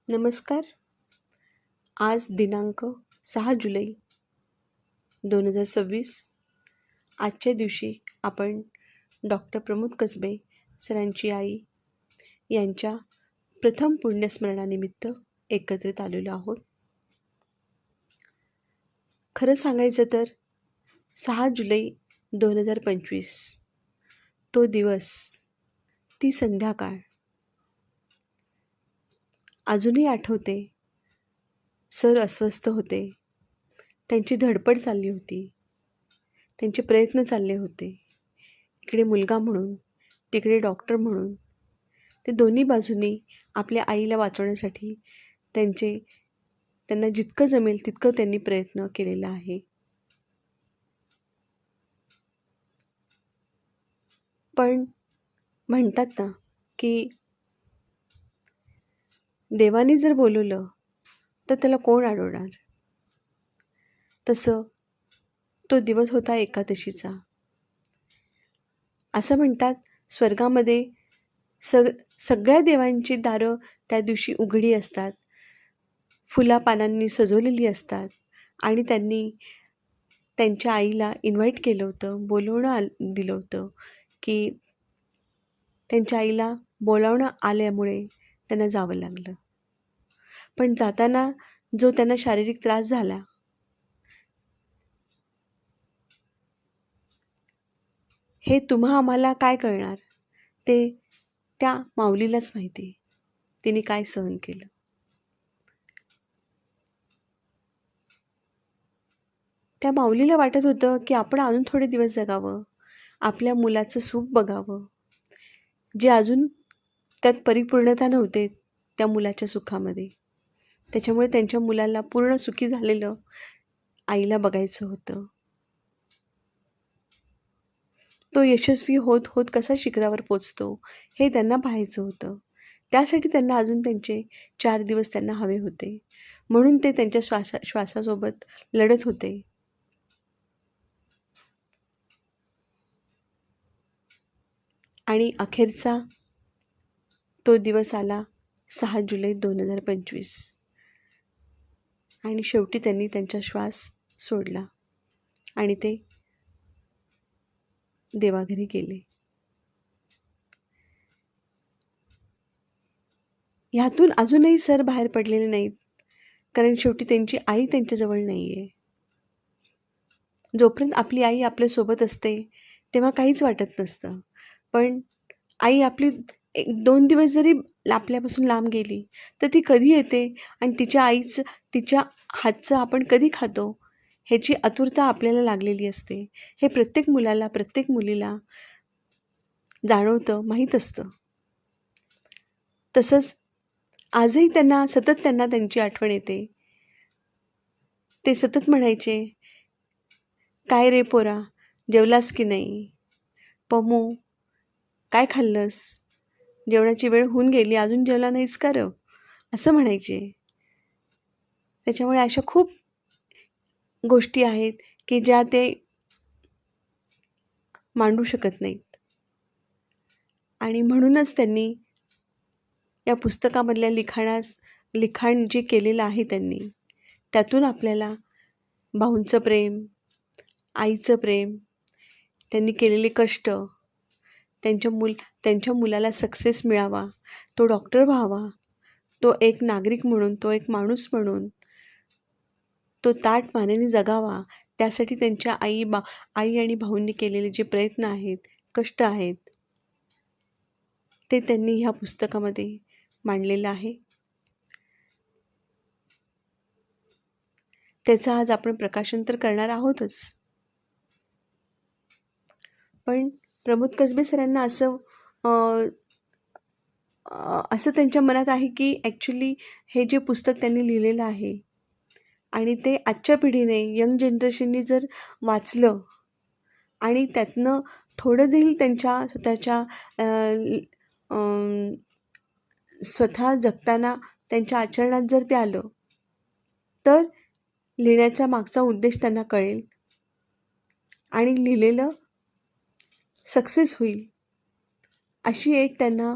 नमस्कार. आज दिनांक 6 जुलै 2026. आजच्या दिवशी आपण डॉक्टर प्रमोद कसबे सरांची आई यांच्या प्रथम पुण्यस्मरणानिमित्त एकत्रित आलेलो आहोत. खरं सांगायचं तर 6 जुलै 2025 तो दिवस, ती संध्याकाळ अजूनही आठवते. सर अस्वस्थ होते. त्यांची धडपड चालली होती. त्यांचे प्रयत्न चालले होते. इकडे मुलगा म्हणून, तिकडे डॉक्टर म्हणून ते दोन्ही बाजूंनी आपल्या आईला वाचवण्यासाठी त्यांना जितकं जमेल तितकं त्यांनी प्रयत्न केलेला आहे. पण म्हणतात ना की देवाने जर बोलवलं तर त्याला कोण अडवणार. तसं तो दिवस होता एकादशीचा. असं म्हणतात स्वर्गामध्ये सगळ्या देवांची दारं त्या दिवशी उघडी असतात, फुलापानांनी सजवलेली असतात आणि त्यांनी त्यांच्या आईला इन्व्हाइट केलं होतं, दिलं होतं की त्यांच्या आईला बोलावणं आल्यामुळे त्यांना जावं लागलं. पण जाताना जो त्यांना शारीरिक त्रास झाला, हे तुम्हा आम्हाला काय कळणार, ते त्या माऊलीलाच माहिती. तिने काय सहन केलं. त्या माऊलीला वाटत होतं की आपण अजून थोडे दिवस जगावं, आपल्या मुलाचं सुख बघावं, जे अजून त्यात परिपूर्णता नव्हते त्या मुलाच्या सुखामध्ये. त्याच्यामुळे त्यांच्या मुलाला पूर्ण सुखी झालेलं आईला बघायचं होतं. तो यशस्वी होत होत कसा शिखरावर पोचतो हे त्यांना पाहायचं होतं. त्यासाठी त्यांना अजून त्यांचे 4 दिवस त्यांना हवे होते. म्हणून ते त्यांच्या श्वासासोबत लढत होते. आणि अखेरचा तो दिवस आला 6 जुलै 2025 आणि शेवटी त्यांनी त्यांचा श्वास सोडला आणि ते देवाघरी गेले. ह्यातून अजूनही सर बाहेर पडलेले नाहीत, कारण शेवटी त्यांची आई त्यांच्याजवळ नाही आहे. जोपर्यंत आपली आई आपल्यासोबत असते तेव्हा काहीच वाटत नसतं. पण आई आपली 1-2 दिवस जरी आपल्यापासून लांब गेली तर ती कधी येते आणि तिच्या हातचं आपण कधी खातो ह्याची आतुरता आपल्याला लागलेली असते. हे प्रत्येक मुलाला, प्रत्येक मुलीला जाणवतं, माहीत असतं. तसंच आजही सतत त्यांना त्यांची आठवण येते. ते सतत म्हणायचे, "काय रे पोरा, जेवलास की नाही? पमू, काय खाल्लंस? जेवणाची वेळ होऊन गेली, अजून जेवला नाहीस का रं?" असं म्हणायचे. त्याच्यामुळे अशा खूप गोष्टी आहेत की ज्या ते मांडू शकत नाहीत. आणि म्हणूनच त्यांनी या पुस्तकामधल्या लिखाण जे केलेलं आहे त्यांनी, त्यातून आपल्याला भाऊंचं प्रेम, आईचं प्रेम, त्यांनी केलेले कष्ट, त्यांच्या मुलाला सक्सेस मिळावा, तो डॉक्टर व्हावा, तो एक नागरिक म्हणून, तो एक माणूस म्हणून तो ताठ मानेने जगावा, त्यासाठी त्यांच्या आई आणि भाऊंनी केलेले जे प्रयत्न आहेत, कष्ट आहेत, ते त्यांनी ह्या पुस्तकामध्ये मांडलेलं आहे. त्याचं आज आपण प्रकाशन तर करणार आहोतच. पण प्रमोद कसबे सरांना असं त्यांच्या मनात आहे की ॲक्च्युली हे जे पुस्तक त्यांनी लिहिलेलं आहे आणि ते आजच्या पिढीने, यंग जनरेशननी जर वाचलं आणि त्यातनं थोडं देखील त्यांच्या स्वतः जगताना त्यांच्या आचरणात जर ते आलं तर लिहिण्याचा मागचा उद्देश त्यांना कळेल आणि लिहिलेलं सक्सेस होईल, अशी एक त्यांना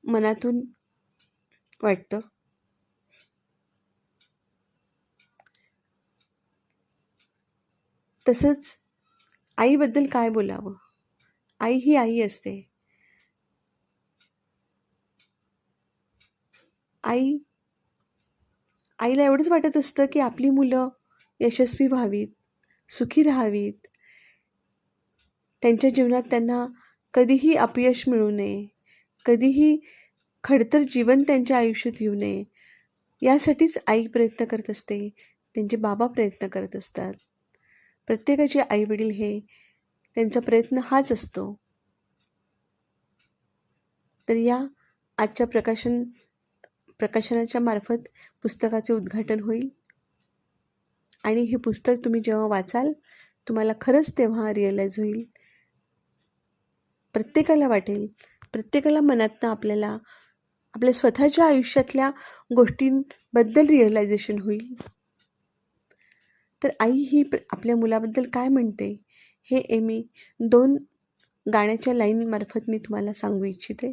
मनातून वाटतं. तसंच आईबद्दल काय बोलावं? आई ही आई असते. आई आईला एवढंच वाटत असतं, की आपली मुलं यशस्वी व्हावीत, सुखी राहावीत. त्यांच्या जीवनात त्यांना कधीही अपयश मिळू नये, कधीही खडतर जीवन त्यांच्या आयुष्यात येऊ नये, यासाठीच आई प्रयत्न करत असते. त्यांचे बाबा प्रयत्न करत असतात. प्रत्येकाचे आई-वडील हे त्यांचा प्रयत्न हाच असतो. तर या आजच्या प्रकाशनाच्या मार्फत पुस्तकाचे उद्घाटन होईल आणि हे पुस्तक तुम्ही जेव्हा वाचाल, तुम्हाला खरंच तेव्हा रिअलाईज होईल. प्रत्येकाला वाटेल, प्रत्येकाला मनातनं आपल्याला आपल्या स्वतःच्या आयुष्यातल्या गोष्टींबद्दल रिअलायझेशन होईल. तर आई ही आपल्या मुलाबद्दल काय म्हणते, हे मी 2 गाण्याच्या लाईनमार्फत मी तुम्हाला सांगू इच्छिते.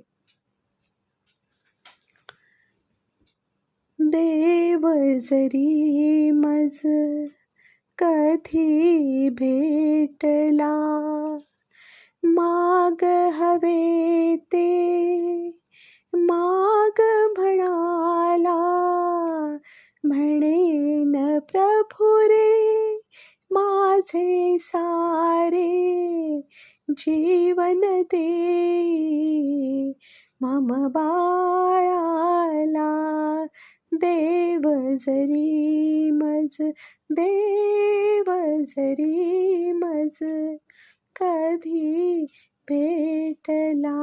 देव जरी मज कधी भेटला, माग हवे ते माग म्हणाला, म्हणेन प्रभु रे माझे सारे जीवन दे मम बाळाला. देव जरी मज देव जरी मज कधी भेटला.